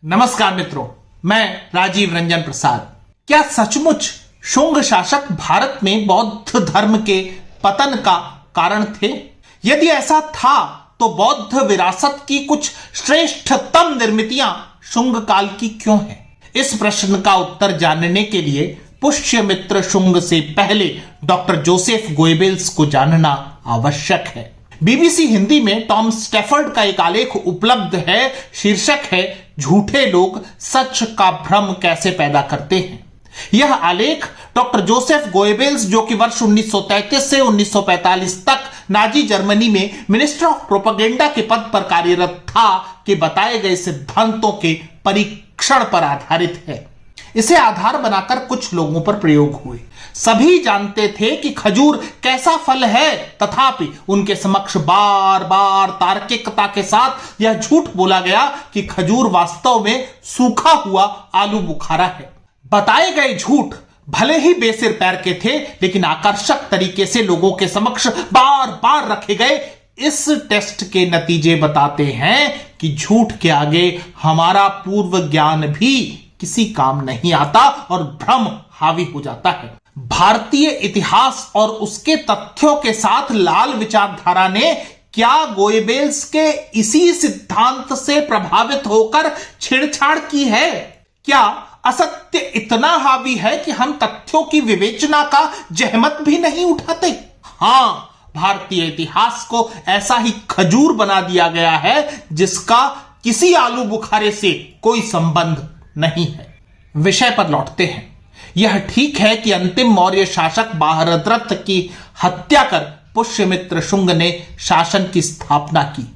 नमस्कार मित्रों, मैं राजीव रंजन प्रसाद। क्या सचमुच शुंग शासक भारत में बौद्ध धर्म के पतन का कारण थे? यदि ऐसा था तो बौद्ध विरासत की कुछ श्रेष्ठतम निर्मितियां शुंग काल की क्यों हैं? इस प्रश्न का उत्तर जानने के लिए पुष्यमित्र शुंग से पहले डॉक्टर जोसेफ गोएबेल्स को जानना आवश्यक है। बीबीसी हिंदी में टॉम स्टैफर्ड का एक आलेख उपलब्ध है। शीर्षक है झूठे लोग सच का भ्रम कैसे पैदा करते हैं। यह आलेख डॉक्टर जोसेफ गोएबेल्स, जो कि वर्ष 1933 से 1945 तक नाजी जर्मनी में मिनिस्टर ऑफ प्रोपेगेंडा के पद पर कार्यरत था, के बताए गए सिद्धांतों के परीक्षण पर आधारित है। इसे आधार बनाकर कुछ लोगों पर प्रयोग हुए। सभी जानते थे कि खजूर कैसा फल है, तथापि उनके समक्ष बार बार तार्किकता के साथ यह झूठ बोला गया कि खजूर वास्तव में सूखा हुआ आलू बुखारा है। बताए गए झूठ भले ही बेसिर पैर के थे, लेकिन आकर्षक तरीके से लोगों के समक्ष बार बार रखे गए। इस टेस्ट के नतीजे बताते हैं कि झूठ के आगे हमारा पूर्व ज्ञान भी किसी काम नहीं आता और भ्रम हावी हो जाता है। भारतीय इतिहास और उसके तथ्यों के साथ लाल विचारधारा ने क्या गोएबेल्स के इसी सिद्धांत से प्रभावित होकर छेड़छाड़ की है? क्या असत्य इतना हावी है कि हम तथ्यों की विवेचना का जहमत भी नहीं उठाते? हां, भारतीय इतिहास को ऐसा ही खजूर बना दिया गया है जिसका किसी आलू बुखारे से कोई संबंध नहीं है। विषय पर लौटते हैं। यह ठीक है कि अंतिम मौर्य शासक भारद्रथ की हत्या कर पुष्यमित्र शुंग ने शासन की स्थापना की।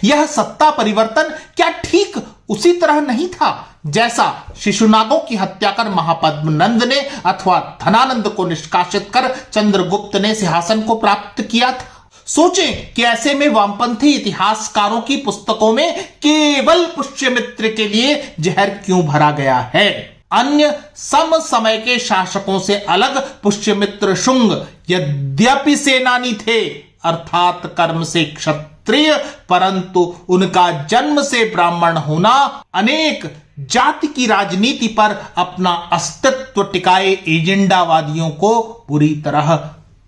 यह सत्ता परिवर्तन क्या ठीक उसी तरह नहीं था जैसा शिशुनागों की हत्या कर महापद्मनंद ने अथवा धनानंद को निष्कासित कर चंद्रगुप्त ने सिंहासन को प्राप्त किया था? सोचें कि ऐसे में वामपंथी इतिहासकारों की पुस्तकों में केवल पुष्यमित्र के लिए जहर क्यों भरा गया है? अन्य सम समय के शासकों से अलग पुष्यमित्र शुंग यद्यपि सेनानी थे, अर्थात कर्म से क्षत्रिय, परंतु उनका जन्म से ब्राह्मण होना अनेक जाति की राजनीति पर अपना अस्तित्व टिकाए एजेंडावादियों को बुरी तरह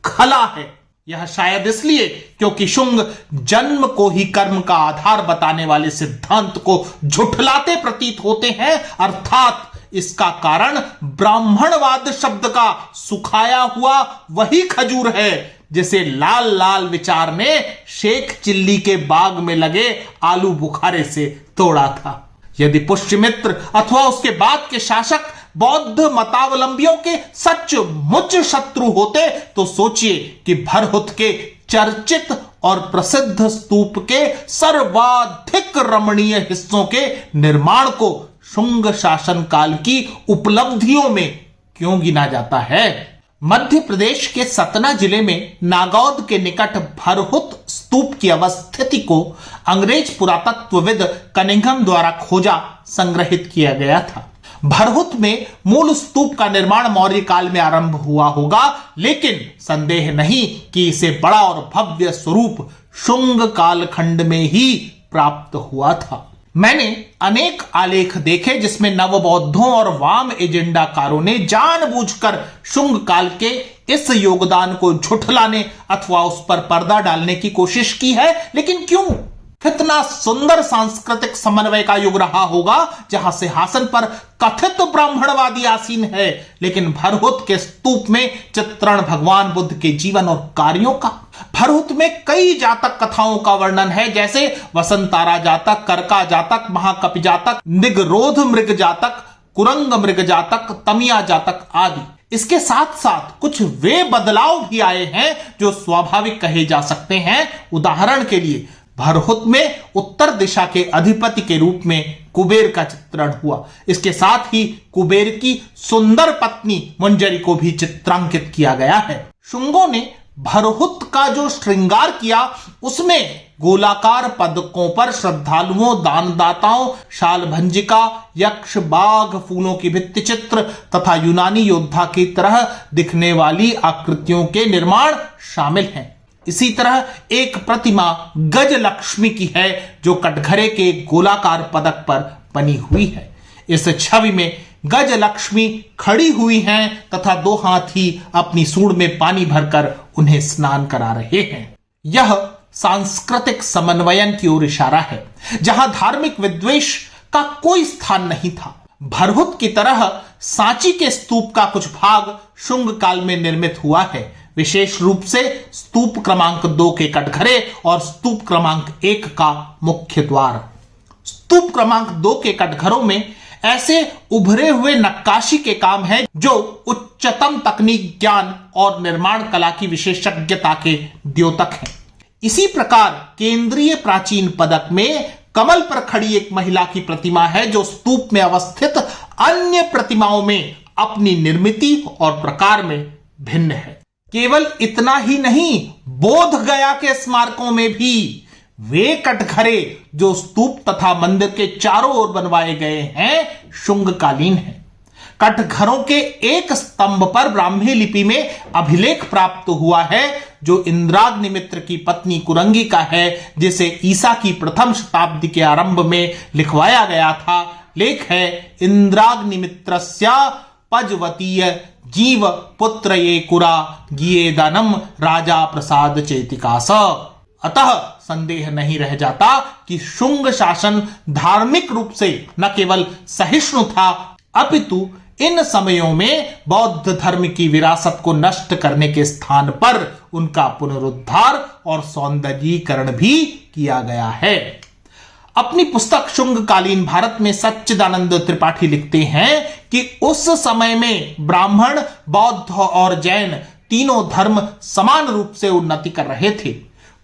खला है। यह शायद इसलिए क्योंकि शुंग जन्म को ही कर्म का आधार बताने वाले सिद्धांत को झुठलाते प्रतीत होते हैं, अर्थात इसका कारण ब्राह्मणवाद शब्द का सुखाया हुआ वही खजूर है जिसे लाल लाल विचार ने शेख चिल्ली के बाग में लगे आलू बुखारे से तोड़ा था। यदि पुष्यमित्र अथवा उसके बाद के शासक बौद्ध मतावलंबियों के सचमुच शत्रु होते तो सोचिए कि भरहुत के चर्चित और प्रसिद्ध स्तूप के सर्वाधिक रमणीय हिस्सों के निर्माण को शुंग शासन काल की उपलब्धियों में क्यों गिना जाता है? मध्य प्रदेश के सतना जिले में नागौद के निकट भरहुत स्तूप की अवस्थिति को अंग्रेज पुरातत्वविद कनिंघम द्वारा खोजा संग्रहित किया गया था। भरहुत में मूल स्तूप का निर्माण मौर्य काल में आरंभ हुआ होगा, लेकिन संदेह नहीं कि इसे बड़ा और भव्य स्वरूप शुंग कालखंड में ही प्राप्त हुआ था। मैंने अनेक आलेख देखे जिसमें नवबौद्धों और वाम एजेंडाकारों ने जानबूझकर शुंग काल के इस योगदान को झुठलाने अथवा उस पर पर्दा डालने की कोशिश की है। लेकिन क्यों? कितना सुंदर सांस्कृतिक समन्वय का युग रहा होगा जहां सिंहासन पर कथित ब्राह्मणवादी आसीन है, लेकिन भरहुत के स्तूप में चित्रण भगवान बुद्ध के जीवन और कार्यों का। भरहुत में कई जातक कथाओं का वर्णन है, जैसे वसंतारा जातक, करका जातक, महाकपि जातक, निगरोध मृग जातक, कुरंग मृग जातक, तमिया जातक आदि। इसके साथ साथ कुछ वे बदलाव भी आए हैं जो स्वाभाविक कहे जा सकते हैं। उदाहरण के लिए भरहुत में उत्तर दिशा के अधिपति के रूप में कुबेर का चित्रण हुआ। इसके साथ ही कुबेर की सुंदर पत्नी मंजरी को भी चित्रांकित किया गया है। शुंगों ने भरहुत का जो श्रृंगार किया उसमें गोलाकार पदकों पर श्रद्धालुओं, दानदाताओं, शालभंजिका, यक्ष, बाघ, फूलों की भित्ति चित्र तथा यूनानी योद्धा की तरह दिखने वाली आकृतियों के निर्माण शामिल हैं। इसी तरह एक प्रतिमा गज लक्ष्मी की है जो कटघरे के गोलाकार पदक पर बनी हुई है। इस छवि में गज लक्ष्मी खड़ी हुई हैं तथा दो हाथी अपनी सूंड में पानी भरकर उन्हें स्नान करा रहे हैं। यह सांस्कृतिक समन्वयन की ओर इशारा है, जहां धार्मिक विद्वेष का कोई स्थान नहीं था। भरहुत की तरह सांची के स्तूप का कुछ भाग शुंग काल में निर्मित हुआ है, विशेष रूप से स्तूप क्रमांक 2 के कटघरे और स्तूप क्रमांक 1 का मुख्य द्वार। स्तूप क्रमांक 2 के कटघरों में ऐसे उभरे हुए नक्काशी के काम है जो उच्चतम तकनीक, ज्ञान और निर्माण कला की विशेषज्ञता के द्योतक हैं। इसी प्रकार केंद्रीय प्राचीन पदक में कमल पर खड़ी एक महिला की प्रतिमा है, जो स्तूप में अवस्थित अन्य प्रतिमाओं में अपनी निर्मिति और प्रकार में भिन्न है। केवल इतना ही नहीं, बोध गया के स्मारकों में भी वे कटघरे जो स्तूप तथा मंदिर के चारों ओर बनवाए गए हैं, शुंगकालीन हैं। कटघरों के एक स्तंभ पर ब्राह्मी लिपि में अभिलेख प्राप्त हुआ है, जो इंद्राग्नि मित्र की पत्नी कुरंगी का है, जिसे ईसा की प्रथम शताब्दी के आरंभ में लिखवाया गया था। लेख है इंद्राग्नि मित्रस्य पजवतीय जीव पुत्र ये कुरा गिएदानम राजा प्रसाद चेतिकास। अतः संदेह नहीं रह जाता कि शुंग शासन धार्मिक रूप से न केवल सहिष्णु था, अपितु इन समयों में बौद्ध धर्म की विरासत को नष्ट करने के स्थान पर उनका पुनरुद्धार और सौंदर्यीकरण भी किया गया है। अपनी पुस्तक शुंगकालीन भारत में सच्चिदानंद त्रिपाठी लिखते हैं कि उस समय में ब्राह्मण, बौद्ध और जैन तीनों धर्म समान रूप से उन्नति कर रहे थे।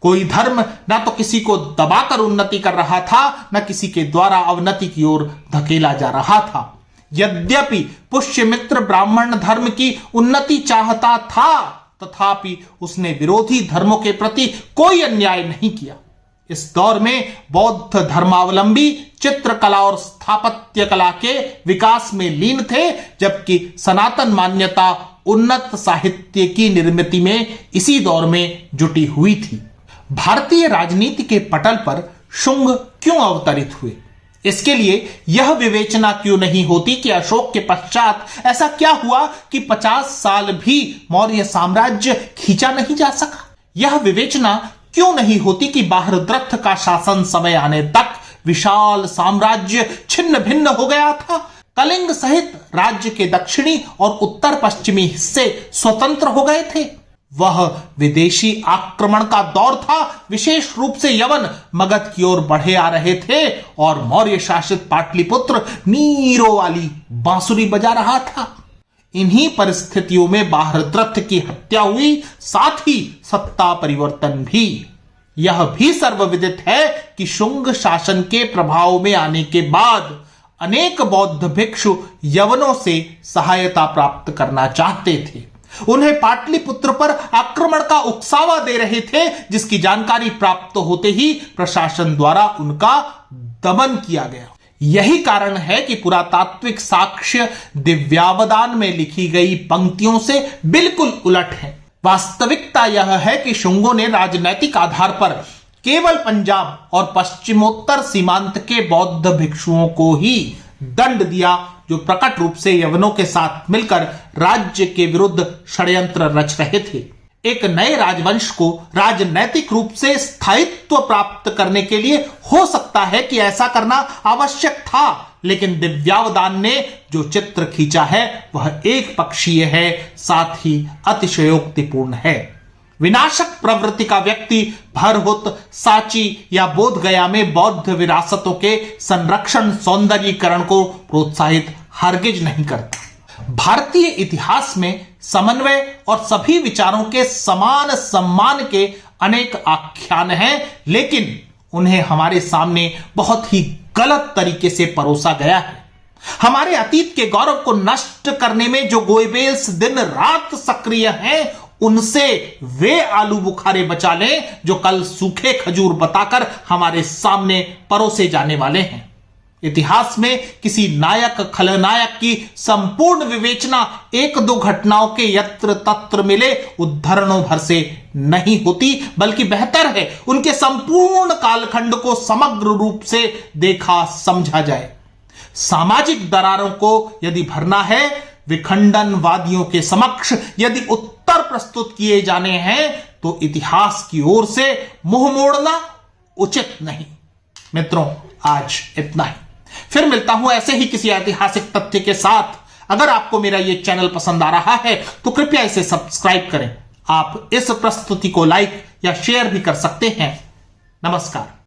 कोई धर्म न तो किसी को दबाकर उन्नति कर रहा था, न किसी के द्वारा अवनति की ओर धकेला जा रहा था। यद्यपि पुष्यमित्र ब्राह्मण धर्म की उन्नति चाहता था, तथापि उसने विरोधी धर्मों के प्रति कोई अन्याय नहीं किया। इस दौर में बौद्ध धर्मावलंबी चित्रकला और स्थापत्य कला के विकास में लीन थे, जबकि सनातन मान्यता उन्नत साहित्य की निर्मिति में इसी दौर में जुटी हुई थी। भारतीय राजनीति के पटल पर शुंग क्यों अवतरित हुए, इसके लिए यह विवेचना क्यों नहीं होती कि अशोक के पश्चात ऐसा क्या हुआ कि 50 साल भी मौर्य साम्राज्य खींचा नहीं जा सका। यह विवेचना क्यों नहीं होती कि बाहरद्रथ का शासन समय आने तक विशाल साम्राज्य छिन्न भिन्न हो गया था। कलिंग सहित राज्य के दक्षिणी और उत्तर पश्चिमी हिस्से स्वतंत्र हो गए थे। वह विदेशी आक्रमण का दौर था। विशेष रूप से यवन मगध की ओर बढ़े आ रहे थे और मौर्य शासित पाटलिपुत्र नीरों वाली बांसुरी बजा रहा था। इन्हीं परिस्थितियों में बाहरद्रथ की हत्या हुई, साथ ही सत्ता परिवर्तन भी। यह भी सर्वविदित है कि शुंग शासन के प्रभाव में आने के बाद अनेक बौद्ध भिक्षु यवनों से सहायता प्राप्त करना चाहते थे। उन्हें पाटलिपुत्र पर आक्रमण का उकसावा दे रहे थे, जिसकी जानकारी प्राप्त होते ही प्रशासन द्वारा उनका दमन किया गया। यही कारण है कि पुरातात्विक साक्ष्य दिव्यावदान में लिखी गई पंक्तियों से बिल्कुल उलट है। वास्तविकता यह है कि शुंगों ने राजनैतिक आधार पर केवल पंजाब और पश्चिमोत्तर सीमांत के बौद्ध भिक्षुओं को ही दंड दिया, जो प्रकट रूप से यवनों के साथ मिलकर राज्य के विरुद्ध षड्यंत्र रच रहे थे। एक नए राजवंश को राजनैतिक रूप से स्थायित्व प्राप्त करने के लिए हो सकता है कि ऐसा करना आवश्यक था, लेकिन दिव्यावदान ने जो चित्र खींचा है वह एक पक्षीय है, साथ ही अतिशयोक्तिपूर्ण है। विनाशक प्रवृत्ति का व्यक्ति भरहुत, सांची या बोध गया में बौद्ध विरासतों के संरक्षण, सौंदर्यीकरण को प्रोत्साहित हरगिज नहीं करता। भारतीय इतिहास में समन्वय और सभी विचारों के समान सम्मान के अनेक आख्यान हैं, लेकिन उन्हें हमारे सामने बहुत ही गलत तरीके से परोसा गया है। हमारे अतीत के गौरव को नष्ट करने में जो गोएबेल्स दिन रात सक्रिय हैं, उनसे वे आलू बुखारे बचा लें जो कल सूखे खजूर बताकर हमारे सामने परोसे जाने वाले हैं। इतिहास में किसी नायक खलनायक की संपूर्ण विवेचना एक दो घटनाओं के यत्र तत्र मिले उद्धरणों भर से नहीं होती, बल्कि बेहतर है उनके संपूर्ण कालखंड को समग्र रूप से देखा समझा जाए। सामाजिक दरारों को यदि भरना है, विखंडनवादियों के समक्ष यदि उत्तर प्रस्तुत किए जाने हैं, तो इतिहास की ओर से मुंह मोड़ना उचित नहीं। मित्रों, आज इतना ही। फिर मिलता हूं ऐसे ही किसी ऐतिहासिक तथ्य के साथ। अगर आपको मेरा यह चैनल पसंद आ रहा है तो कृपया इसे सब्सक्राइब करें। आप इस प्रस्तुति को लाइक या शेयर भी कर सकते हैं। नमस्कार।